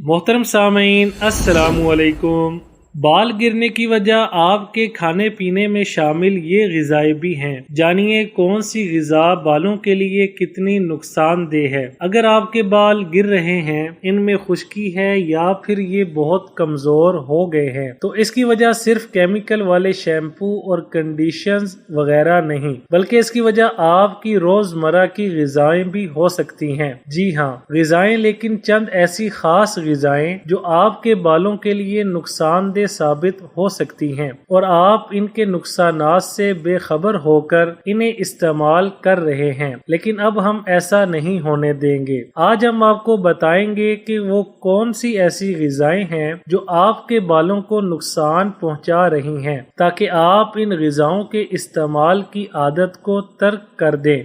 मोहतरम सामीन अस्सलामु अलैकुम। बाल गिरने की वजह आपके खाने पीने में शामिल ये ग़िज़ाएं भी हैं। जानिए कौन सी ग़िज़ा बालों के लिए कितनी नुकसानदेह है। अगर आपके बाल गिर रहे हैं, इनमें खुश्की है या फिर ये बहुत कमज़ोर हो गए हैं, तो इसकी वजह सिर्फ केमिकल वाले शैम्पू और कंडीशनर्स वगैरह नहीं, बल्कि इसकी वजह आपकी रोज़मर्रा की ग़िज़ाएं भी हो सकती हैं। जी हाँ, ग़िज़ाएं, लेकिन चंद ऐसी खास ग़िज़ाएं जो आपके बालों के लिए नुकसानदेह साबित हो सकती हैं और आप इनके नुकसानात से बेखबर होकर इन्हें इस्तेमाल कर रहे हैं, लेकिन अब हम ऐसा नहीं होने देंगे। आज हम आपको बताएंगे कि वो कौन सी ऐसी ग़िज़ाएं हैं जो आपके बालों को नुकसान पहुंचा रही हैं, ताकि आप इन ग़िज़ाओं के इस्तेमाल की आदत को तर्क कर दें।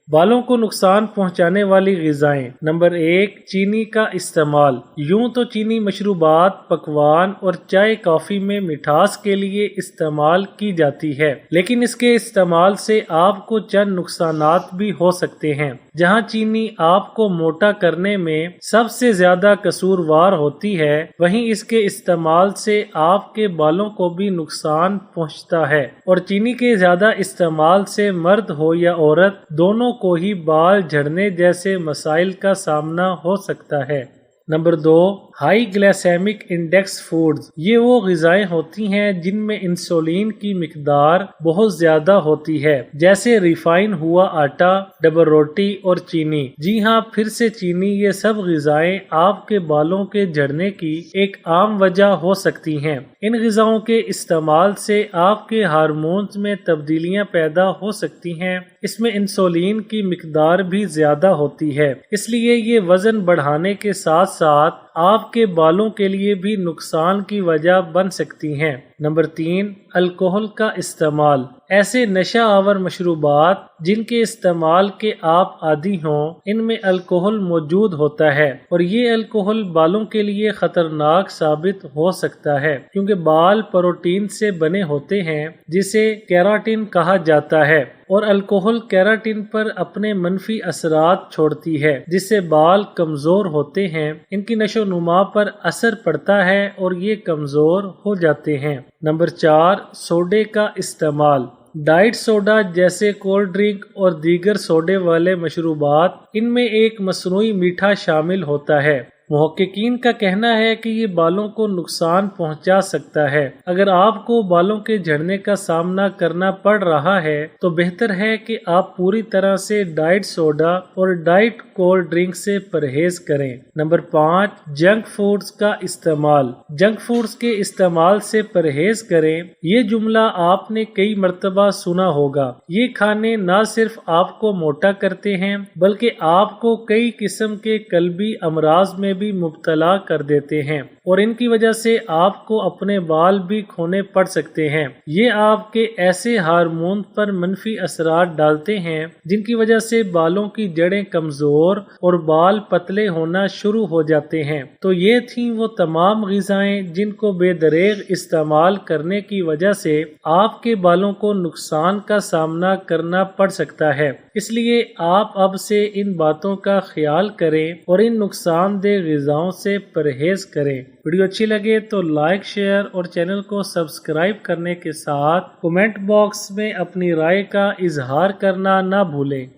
बालों को नुकसान पहुंचाने वाली ग़िज़ाएं। नंबर 1, चीनी का इस्तेमाल। यूं तो चीनी मशरूबात, पकवान और चाय कॉफ़ी में मिठास के लिए इस्तेमाल की जाती है, लेकिन इसके इस्तेमाल से आपको चंद नुकसानात भी हो सकते हैं। जहां चीनी आपको मोटा करने में सबसे ज्यादा कसूरवार होती है, वहीं इसके इस्तेमाल से आपके बालों को भी नुकसान पहुंचता है और चीनी के ज्यादा इस्तेमाल से मर्द हो या औरत, दोनों को ही बाल झड़ने जैसे मसाइल का सामना हो सकता है। Number 2, high glycaemic index foods. ये वो ग़िज़ाएं होती हैं जिनमें इंसुलिन की मिकदार बहुत ज्यादा होती है, जैसे रिफाइन हुआ आटा, डबल रोटी और चीनी। जी हाँ, फिर से चीनी। ये सब ग़िज़ाएं आपके बालों के झड़ने की एक आम वजह हो सकती हैं। इन ग़िज़ाओं के इस्तेमाल से आपके हार्मोन्स में तब्दीलियां पैदा हो सकती हैं। इसमें इंसुलिन की मिकदार भी ज्यादा होती है, इसलिए ये वजन बढ़ाने के साथ साथ आपके बालों के लिए भी नुकसान की वजह बन सकती हैं। नंबर 3, अल्कोहल का इस्तेमाल। ऐसे नशा आवर मशरूबात जिनके इस्तेमाल के आप आदी हों, इनमें अल्कोहल मौजूद होता है और ये अल्कोहल बालों के लिए खतरनाक साबित हो सकता है, क्योंकि बाल प्रोटीन से बने होते हैं जिसे केराटिन कहा जाता है, और अल्कोहल केराटिन पर अपने मनफी असरात छोड़ती है, जिससे बाल कमजोर होते हैं। इनकी नशोनुमा पर असर पड़ता है और ये कमजोर हो जाते हैं। नंबर 4, सोडे का इस्तेमाल। डाइट सोडा जैसे कोल्ड ड्रिंक और दीगर सोडे वाले मशरूबात, इनमें एक मसनूई मीठा शामिल होता है। मुहक्किकीन का कहना है कि ये बालों को नुकसान पहुंचा सकता है। अगर आपको बालों के झड़ने का सामना करना पड़ रहा है, तो बेहतर है कि आप पूरी तरह से डाइट सोडा और डाइट कोल्ड ड्रिंक से परहेज करें। नंबर 5, जंक फूड्स का इस्तेमाल। जंक फूड्स के इस्तेमाल से परहेज करें, ये जुमला आपने कई मर्तबा सुना होगा। ये खाने न सिर्फ आपको मोटा करते हैं, बल्कि आपको कई किस्म के कल्बी अमराज में भी मुब्तला कर देते हैं और इनकी वजह से आपको अपने बाल भी खोने पड़ सकते हैं। ये आपके ऐसे हार्मोन पर मनफी असरात डालते हैं जिनकी वजह से बालों की जड़ें कमजोर और बाल पतले होना शुरू हो जाते हैं। तो ये थी वो तमाम ग़िज़ाएं जिनको बेदरेग इस्तेमाल करने की वजह से आपके बालों को नुकसान का सामना करना पड़ सकता है। इसलिए आप अब से इन बातों का ख्याल करें और इन नुकसानदेह ग़िज़ाओं से परहेज करें। वीडियो अच्छी लगे तो लाइक, शेयर और चैनल को सब्सक्राइब करने के साथ कमेंट बॉक्स में अपनी राय का इजहार करना ना भूलें।